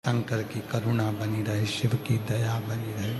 शंकर की करुणा बनी रहे, शिव की दया बनी रहे,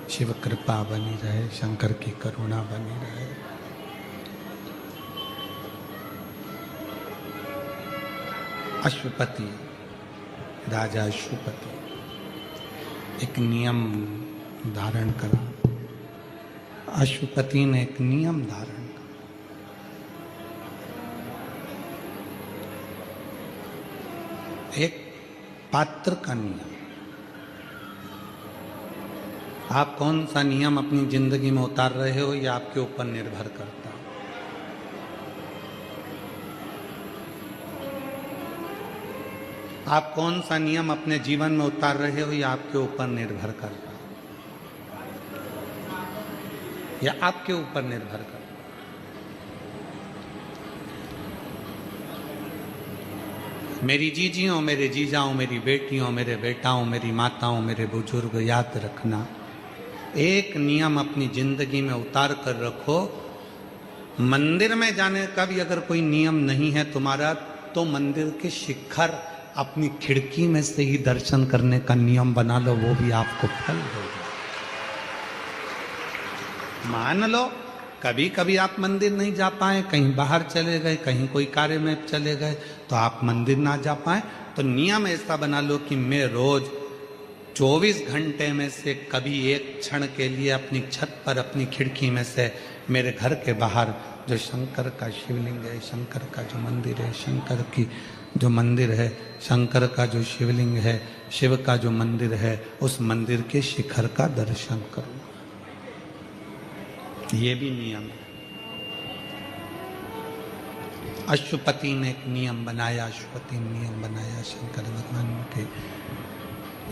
शिव कृपा बनी रहे, शंकर की करुणा बनी रहे। अश्वपति, राजा अश्वपति एक नियम धारण करा। अश्वपति ने एक नियम धारण करा। एक पात्र का नियम। आप कौन सा नियम अपनी जिंदगी में उतार रहे हो, यह आपके ऊपर निर्भर करता है। आप कौन सा नियम अपने जीवन में उतार रहे हो, यह आपके ऊपर निर्भर करता है। यह आपके ऊपर निर्भर करता है। मेरी जीजियों, मेरे जीजाओं, मेरी बेटियों, मेरे बेटाओं, मेरी माताओं, मेरे बुजुर्ग, याद रखना, एक नियम अपनी जिंदगी में उतार कर रखो। मंदिर में जाने का भी अगर कोई नियम नहीं है तुम्हारा, तो मंदिर के शिखर अपनी खिड़की में से ही दर्शन करने का नियम बना लो, वो भी आपको फल देगा। मान लो कभी कभी आप मंदिर नहीं जा पाए, कहीं बाहर चले गए, कहीं कोई कार्य में चले गए, तो आप मंदिर ना जा पाए, तो नियम ऐसा बना लो कि मैं रोज 24 घंटे में से कभी एक क्षण के लिए अपनी छत पर, अपनी खिड़की में से मेरे घर के बाहर जो शंकर का शिवलिंग है, शंकर का जो मंदिर है, शंकर की जो मंदिर है, शंकर का जो शिवलिंग है, शिव का जो मंदिर है, उस मंदिर के शिखर का दर्शन करूं। ये भी नियम है। अश्वपति ने एक नियम बनाया, अश्वपति ने नियम बनाया शंकर भगवान के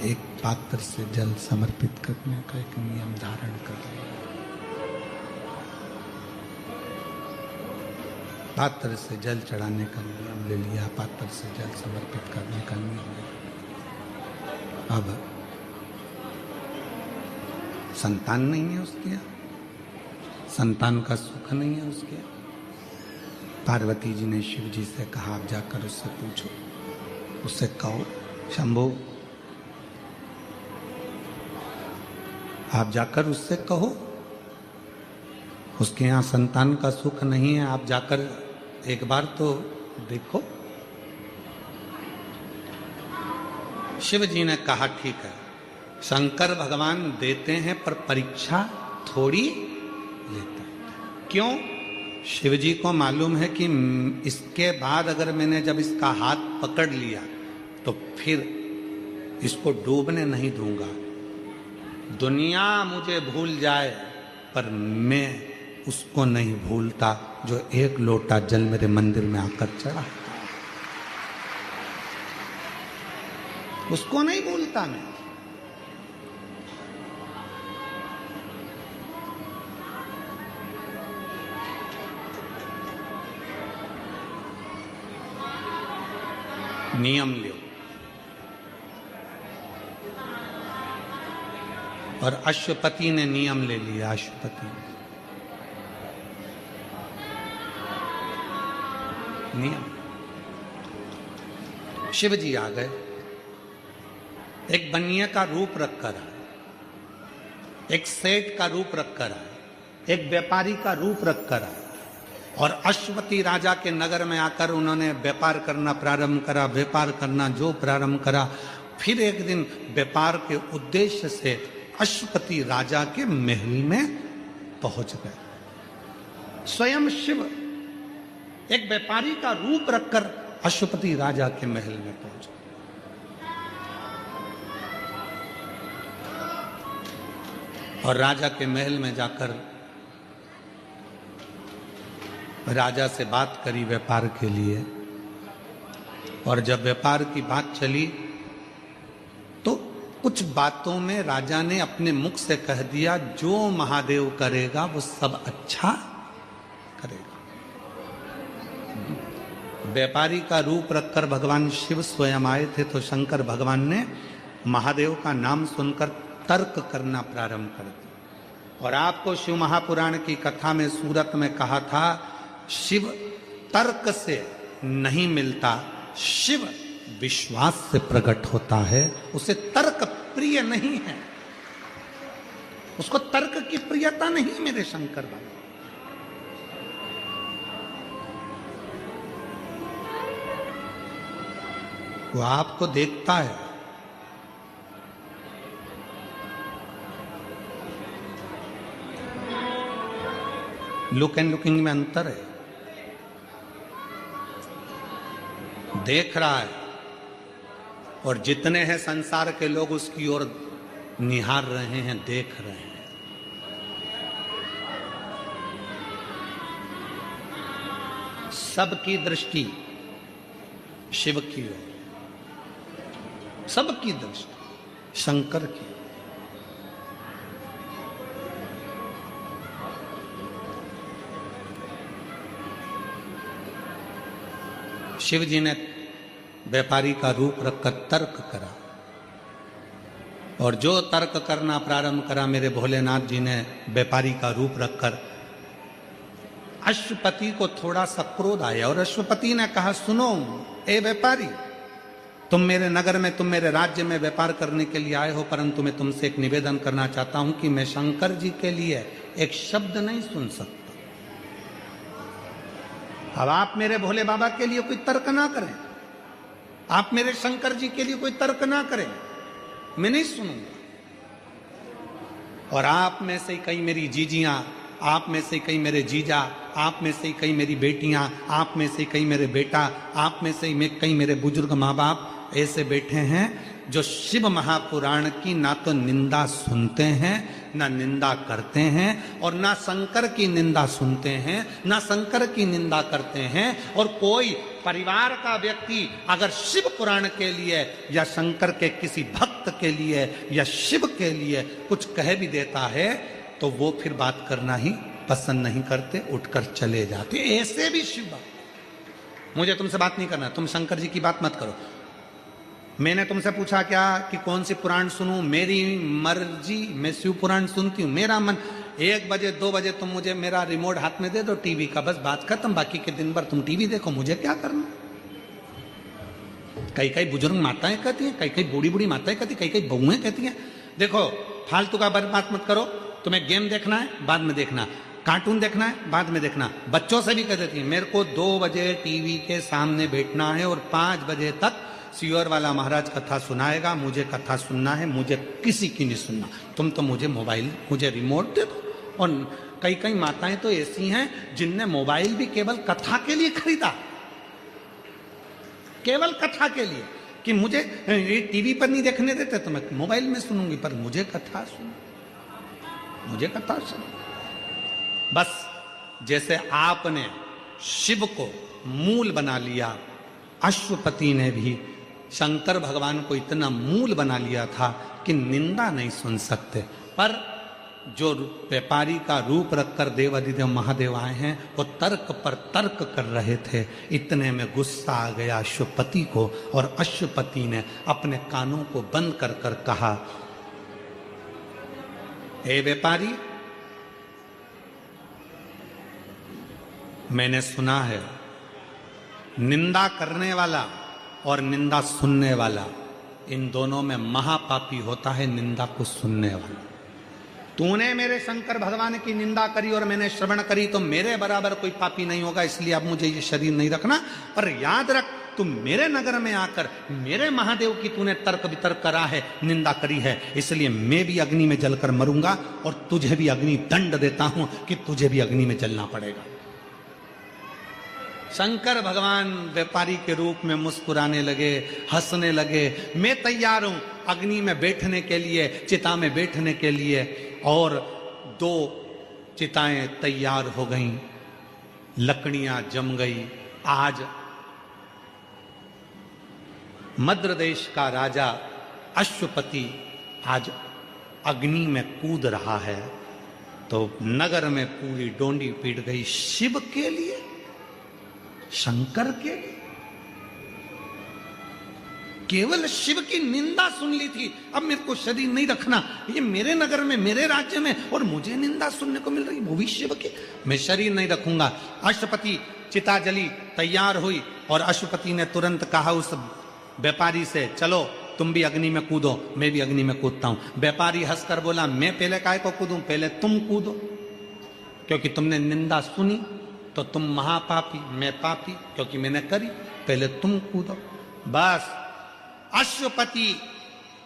एक पात्र से जल समर्पित करने का एक नियम धारण कर लिया। पात्र से जल चढ़ाने का नियम ले लिया, पात्र से जल समर्पित करने का नियम ले लिया। अब संतान नहीं है उसके, संतान का सुख नहीं है उसके। पार्वती जी ने शिव जी से कहा, आप जाकर उससे पूछो, उससे कहो, शंभो आप जाकर उससे कहो, उसके यहाँ संतान का सुख नहीं है, आप जाकर एक बार तो देखो। शिव जी ने कहा, ठीक है, शंकर भगवान देते हैं पर परीक्षा थोड़ी लेता है। क्यों? शिव जी को मालूम है कि इसके बाद अगर मैंने जब इसका हाथ पकड़ लिया तो फिर इसको डूबने नहीं दूंगा। दुनिया मुझे भूल जाए पर मैं उसको नहीं भूलता जो एक लोटा जल मेरे मंदिर में आकर चढ़ा, उसको नहीं भूलता मैं। नियम लो। और अश्वपति ने नियम ले लिया। अश्वपति नियम, शिव जी आ गए, एक बनिए का रूप रखकर आए, एक सेठ का रूप रखकर आए, एक व्यापारी का रूप रखकर आए, और अश्वपति राजा के नगर में आकर उन्होंने व्यापार करना प्रारंभ करा। व्यापार करना जो प्रारंभ करा, फिर एक दिन व्यापार के उद्देश्य से अश्वपति राजा के महल में पहुंच गए। स्वयं शिव एक व्यापारी का रूप रखकर अश्वपति राजा के महल में पहुंच गए। और राजा के महल में जाकर राजा से बात करी व्यापार के लिए। और जब व्यापार की बात चली तो कुछ बातों में राजा ने अपने मुख से कह दिया, जो महादेव करेगा वो सब अच्छा करेगा। व्यापारी का रूप रखकर भगवान शिव स्वयं आए थे, तो शंकर भगवान ने महादेव का नाम सुनकर तर्क करना प्रारंभ कर दिया। और आपको शिव महापुराण की कथा में सूरत में कहा था, शिव तर्क से नहीं मिलता, शिव विश्वास से प्रकट होता है, उसे तर्क प्रिय नहीं है, उसको तर्क की प्रियता नहीं मेरे शंकर बाबा। वो आपको देखता है, लुक एंड लुकिंग में अंतर है, देख रहा है, और जितने हैं संसार के लोग उसकी ओर निहार रहे हैं, देख रहे हैं। सबकी दृष्टि शिव की ओर, सबकी दृष्टि शंकर की। शिव जी ने व्यापारी का रूप रखकर तर्क करा, और जो तर्क करना प्रारंभ करा मेरे भोलेनाथ जी ने व्यापारी का रूप रखकर, अश्वपति को थोड़ा सा क्रोध आया, और अश्वपति ने कहा, सुनो ए व्यापारी, तुम मेरे नगर में, तुम मेरे राज्य में व्यापार करने के लिए आए हो, परंतु मैं तुमसे एक निवेदन करना चाहता हूं कि मैं शंकर जी के लिए एक शब्द नहीं सुन सकता। अब आप मेरे भोले बाबा के लिए कोई तर्क ना करें, आप मेरे शंकर जी के लिए कोई तर्क ना करें, मैं नहीं सुनूंगा। और आप में से कई मेरी जीजियां, आप में से कई मेरे जीजा, आप में से कई मेरी बेटियां, आप में से कई मेरे बेटा, आप में से कई मेरे बुजुर्ग माँ बाप ऐसे बैठे हैं जो शिव महापुराण की ना तो निंदा सुनते हैं, ना निंदा करते हैं, और ना शंकर की निंदा सुनते हैं, ना शंकर की निंदा करते हैं। और कोई परिवार का व्यक्ति अगर शिव पुराण के लिए या शंकर के किसी भक्त के लिए या शिव के लिए कुछ कह भी देता है, तो वो फिर बात करना ही पसंद नहीं करते, उठकर चले जाते। ऐसे भी शिव बात, मुझे तुमसे बात नहीं करना, तुम शंकर जी की बात मत करो। मैंने तुमसे पूछा क्या कि कौन सी पुराण सुनूं, मेरी मर्जी, मैं शिव पुराण सुनती हूं, मेरा मन। 1 बजे 2 बजे तुम मुझे मेरा रिमोट हाथ में दे दो टीवी का, बस बात खत्म। बाकी के दिन भर तुम टीवी देखो, मुझे क्या करना। कई कई बुजुर्ग माताएं कहती हैं, कई कई बूढ़ी बूढ़ी माताएं कहती, कई कई बहुएं कहती हैं, देखो फालतू का बात मत करो, तुम्हें गेम देखना है बाद में देखना, कार्टून देखना है बाद में देखना। बच्चों से भी कह देती है, मेरे को 2 बजे टीवी के सामने बैठना है और 5 बजे तक सियोर वाला महाराज कथा सुनाएगा, मुझे कथा सुनना है, मुझे किसी की नहीं सुनना। तुम तो मुझे मोबाइल, मुझे रिमोट दे दो। और कई कई माताएं तो ऐसी हैं जिनने मोबाइल भी केवल कथा के लिए खरीदा, केवल कथा के लिए, कि मुझे ये टीवी पर नहीं देखने देते तो मैं मोबाइल में सुनूंगी, पर मुझे कथा सुनो, मुझे कथा सुनो। बस जैसे आपने शिव को मूल बना लिया, अश्वपति ने भी शंकर भगवान को इतना मूल बना लिया था कि निंदा नहीं सुन सकते। पर जो व्यापारी का रूप रखकर देवाधिदेव महादेव आए हैं, वो तर्क पर तर्क कर रहे थे। इतने में गुस्सा आ गया अश्वपति को, और अश्वपति ने अपने कानों को बंद कर कर कहा, ए व्यापारी, मैंने सुना है निंदा करने वाला और निंदा सुनने वाला, इन दोनों में महापापी होता है निंदा को सुनने वाला। तूने मेरे शंकर भगवान की निंदा करी और मैंने श्रवण करी, तो मेरे बराबर कोई पापी नहीं होगा, इसलिए अब मुझे ये शरीर नहीं रखना। पर याद रख, तुम मेरे नगर में आकर मेरे महादेव की तूने तर्क वितर्क करा है, निंदा करी है, इसलिए मैं भी अग्नि में जलकर मरूंगा, और तुझे भी अग्नि दंड देता हूं कि तुझे भी अग्नि में जलना पड़ेगा। शंकर भगवान व्यापारी के रूप में मुस्कुराने लगे, हंसने लगे। मैं तैयार हूं अग्नि में बैठने के लिए, चिता में बैठने के लिए। और 2 चिताएं तैयार हो गईं, लकड़ियां जम गई। आज मद्र देश का राजा अश्वपति आज अग्नि में कूद रहा है, तो नगर में पूरी डोंडी पीट गई। शिव के लिए, शंकर के लिए, केवल शिव की निंदा सुन ली थी। अब मेरे को शरीर नहीं रखना, ये मेरे नगर में, मेरे राज्य में, और मुझे निंदा सुनने को मिल रही, वो भी शिव की, मैं शरीर नहीं रखूंगा। अश्वपति चिता जली, तैयार हुई, और अश्वपति ने तुरंत कहा उस व्यापारी से, चलो तुम भी अग्नि में कूदो, मैं भी अग्नि में कूदता हूं। व्यापारी हंसकर बोला, मैं पहले काय को कूदूं, पहले तुम कूदो, क्योंकि तुमने निंदा सुनी तो तुम महापापी, मैं पापी, क्योंकि मैंने करी, पहले तुम कूदो। बस अश्वपति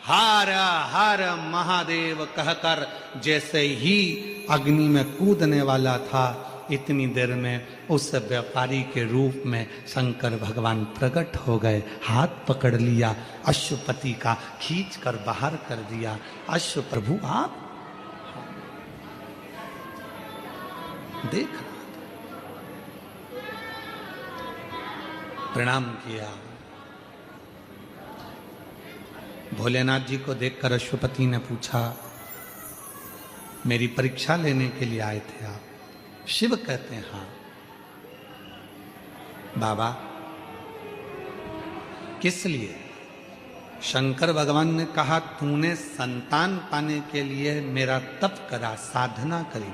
हर हर महादेव कहकर जैसे ही अग्नि में कूदने वाला था, इतनी देर में उस व्यापारी के रूप में शंकर भगवान प्रकट हो गए, हाथ पकड़ लिया अश्वपति का, खींच कर बाहर कर दिया। अश्व प्रभु आप देख रहा था, प्रणाम किया। भोलेनाथ जी को देखकर अश्वपति ने पूछा, मेरी परीक्षा लेने के लिए आए थे आप? शिव कहते हैं, हाँ। बाबा किस लिए? शंकर भगवान ने कहा, तूने संतान पाने के लिए मेरा तप करा, साधना करी,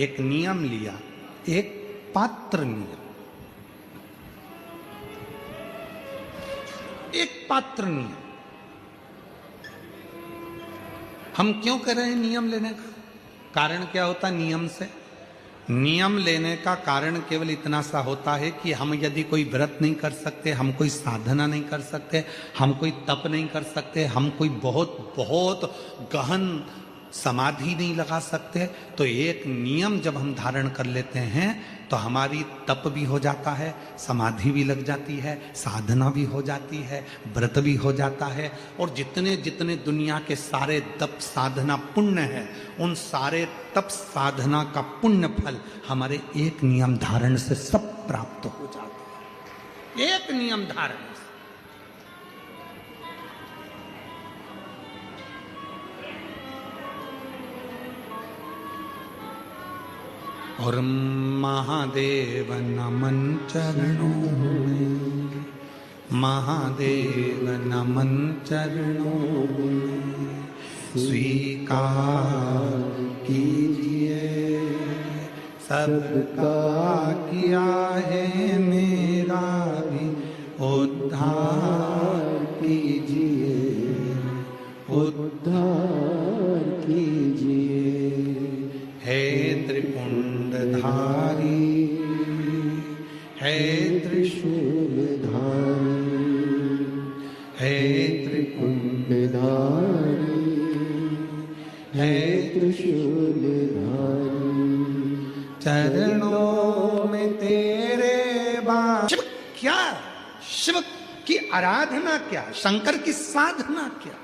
एक नियम लिया, एक पात्र नियम, एक पात्र नियम। हम क्यों कर रहे हैं नियम लेने का? कारण क्या होता नियम से? नियम लेने का कारण केवल इतना सा होता है कि हम यदि कोई व्रत नहीं कर सकते, हम कोई साधना नहीं कर सकते, हम कोई तप नहीं कर सकते, हम कोई बहुत बहुत गहन समाधि नहीं लगा सकते, तो एक नियम जब हम धारण कर लेते हैं तो हमारी तप भी हो जाता है, समाधि भी लग जाती है, साधना भी हो जाती है, व्रत भी हो जाता है, और जितने जितने दुनिया के सारे तप साधना पुण्य है, उन सारे तप साधना का पुण्य फल हमारे एक नियम धारण से सब प्राप्त हो जाता है। एक नियम धारण से। और महादेव नमन चरणों में, महादेव नमन चरणों में, स्वीकार कीजिए सबका किया है मेरा भी उद्धार कीजिए, उद्धार कीजिए। हे त्रिपुंडधारी, हे त्रिशूलधारी, हे त्रिपुंडधारी, हे त्रिशूलधारी, चरणों में तेरे शिव क्या? शिव की आराधना क्या? शंकर की साधना क्या?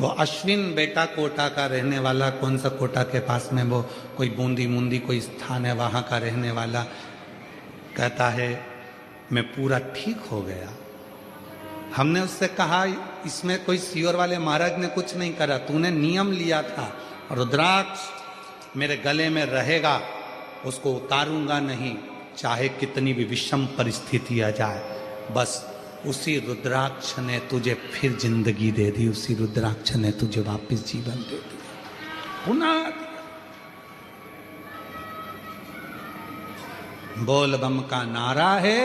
वो अश्विन बेटा कोटा का रहने वाला, कौन सा कोटा के पास में वो कोई बूंदी मुंदी कोई स्थान है, वहां का रहने वाला कहता है, मैं पूरा ठीक हो गया। हमने उससे कहा, इसमें कोई सीवर वाले महाराज ने कुछ नहीं करा, तूने नियम लिया था, रुद्राक्ष मेरे गले में रहेगा, उसको उतारूंगा नहीं, चाहे कितनी भी विषम परिस्थिति आ जाए। बस उसी रुद्राक्ष ने तुझे फिर जिंदगी दे दी, उसी रुद्राक्ष ने तुझे वापस जीवन दे दिया, पुनः। बोल बम का नारा है,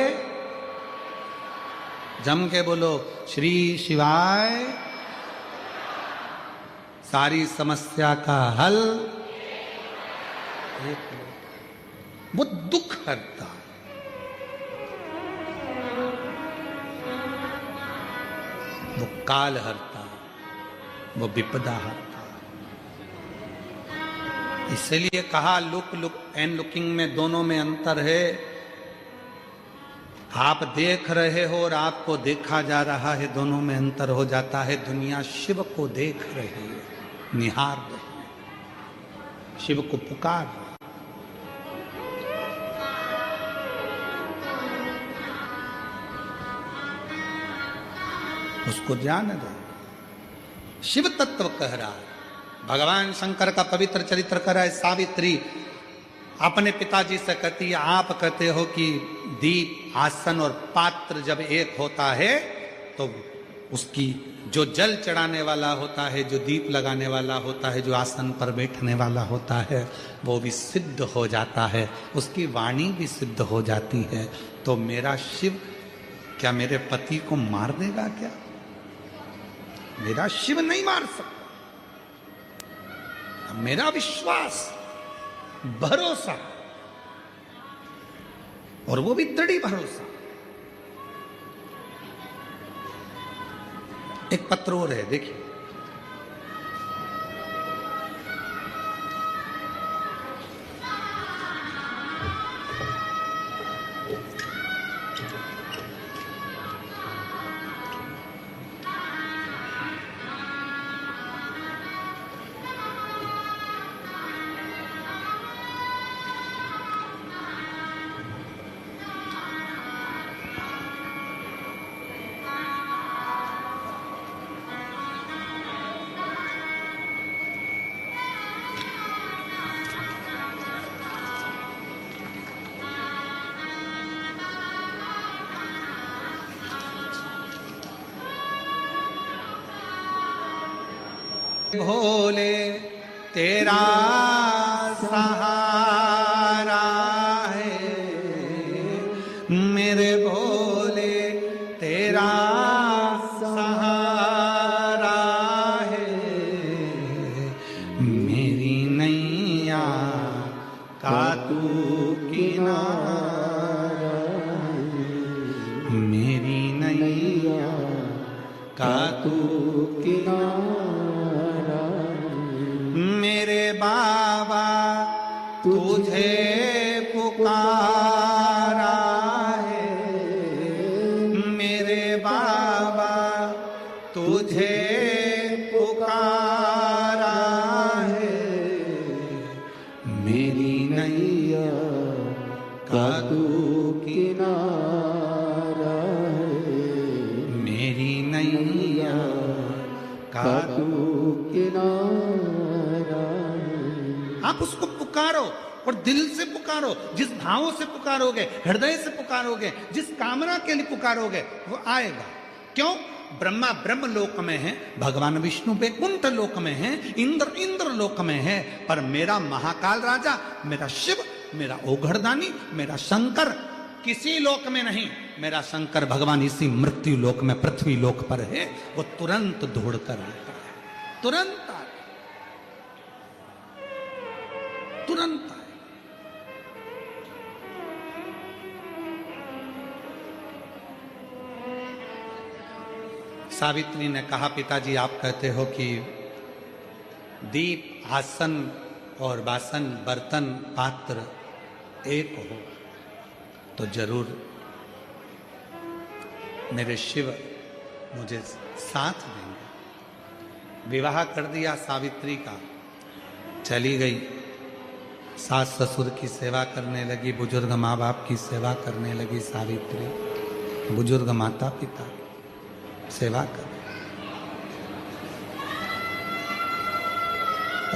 जम के बोलो श्री शिवाय, सारी समस्या का हल वो दुख हरता, वो काल हरता, वो विपदा हरता। इसलिए कहा लुक लुक एंड लुकिंग में दोनों में अंतर है। आप देख रहे हो और आपको देखा जा रहा है, दोनों में अंतर हो जाता है। दुनिया शिव को देख रही है, निहार रही है, शिव को पुकार रही है। उसको ध्यान दो, शिव तत्व कह रहा है। भगवान शंकर का पवित्र चरित्र कर रहा है। सावित्री अपने पिताजी से कहती है, आप कहते हो कि दीप, आसन और पात्र जब एक होता है तो उसकी जो जल चढ़ाने वाला होता है, जो दीप लगाने वाला होता है, जो आसन पर बैठने वाला होता है, वो भी सिद्ध हो जाता है, उसकी वाणी भी सिद्ध हो जाती है। तो मेरा शिव क्या मेरे पति को मार देगा क्या? मेरा शिव नहीं मार सकता। मेरा विश्वास, भरोसा, और वो भी दृढ़ भरोसा। एक पत्र और है, देखिए। भोले तेरा सहारा है, मेरे भोले तेरा सहारा है, मेरी नैया का तू किनारा, मेरी नैया का तू किनारा। मेरे बाबा तुझे पुकारा है, मेरे बाबा तुझे पुकारा है, मेरी नैया का तू किनारा है, मेरी नैया का तू किनारा। आप उसको पुकारो और दिल से पुकारो, जिस भाव से पुकारोगे, हृदय से पुकारोगे, जिस कामना के लिए पुकारोगे, वो आएगा। क्यों? ब्रह्मा ब्रह्म लोक में है, भगवान विष्णु वैकुंठ लोक में है, इंद्र लोक में है, पर मेरा महाकाल राजा, मेरा शिव, मेरा ओघड़दानी, मेरा शंकर किसी लोक में नहीं। मेरा शंकर भगवान इसी मृत्यु लोक में, पृथ्वी लोक पर है। वो तुरंत दौड़ कर आता है, तुरंत आए, तुरंत आए। सावित्री ने कहा, पिताजी आप कहते हो कि दीप, आसन और बासन, बर्तन, पात्र एक हो, तो जरूर मेरे शिव मुझे साथ देंगे। विवाह कर दिया सावित्री का, चली गई, सास ससुर की सेवा करने लगी, बुजुर्ग माँ बाप की सेवा करने लगी सावित्री, बुजुर्ग माता पिता सेवा कर।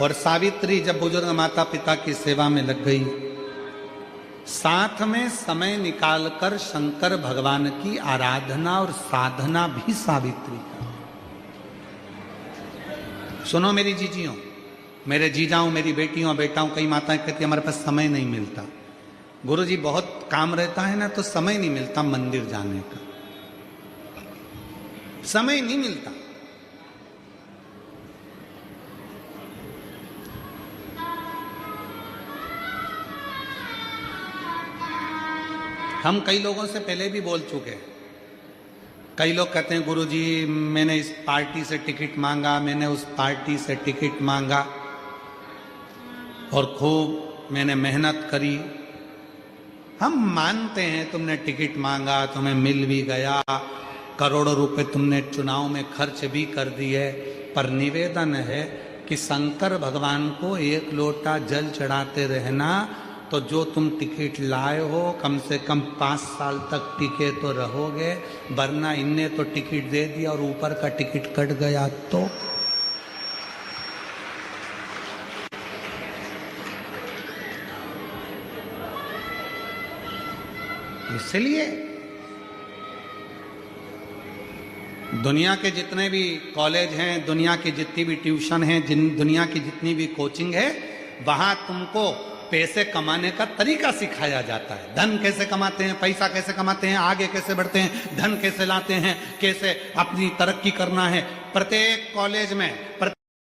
और सावित्री जब बुजुर्ग माता पिता की सेवा में लग गई, साथ में समय निकालकर शंकर भगवान की आराधना और साधना भी सावित्री का। सुनो मेरी जीजियों, मेरे जीजाओं, मेरी बेटियों बेटाओं, कई माताएं कहती हमारे पास समय नहीं मिलता। गुरुजी बहुत काम रहता है ना, तो समय नहीं मिलता मंदिर जाने का, समय नहीं मिलता। हम कई लोगों से पहले भी बोल चुके हैं। कई लोग कहते हैं गुरुजी मैंने इस पार्टी से टिकट मांगा, मैंने उस पार्टी से टिकट मांगा और खूब मैंने मेहनत करी। हम मानते हैं तुमने टिकट मांगा, तुम्हें मिल भी गया, करोड़ों रुपए तुमने चुनाव में खर्च भी कर दिए, पर निवेदन है कि शंकर भगवान को एक लोटा जल चढ़ाते रहना, तो जो तुम टिकट लाए हो कम से कम 5 साल तक टिके तो रहोगे, वरना इनने तो टिकट दे दिया और ऊपर का टिकट कट गया तो। इसलिए दुनिया के जितने भी कॉलेज हैं, दुनिया की जितनी भी ट्यूशन हैं, दुनिया की जितनी भी कोचिंग है, वहां तुमको पैसे कमाने का तरीका सिखाया जाता है। धन कैसे कमाते हैं, पैसा कैसे कमाते हैं, आगे कैसे बढ़ते हैं, धन कैसे लाते हैं, कैसे अपनी तरक्की करना है। प्रत्येक कॉलेज में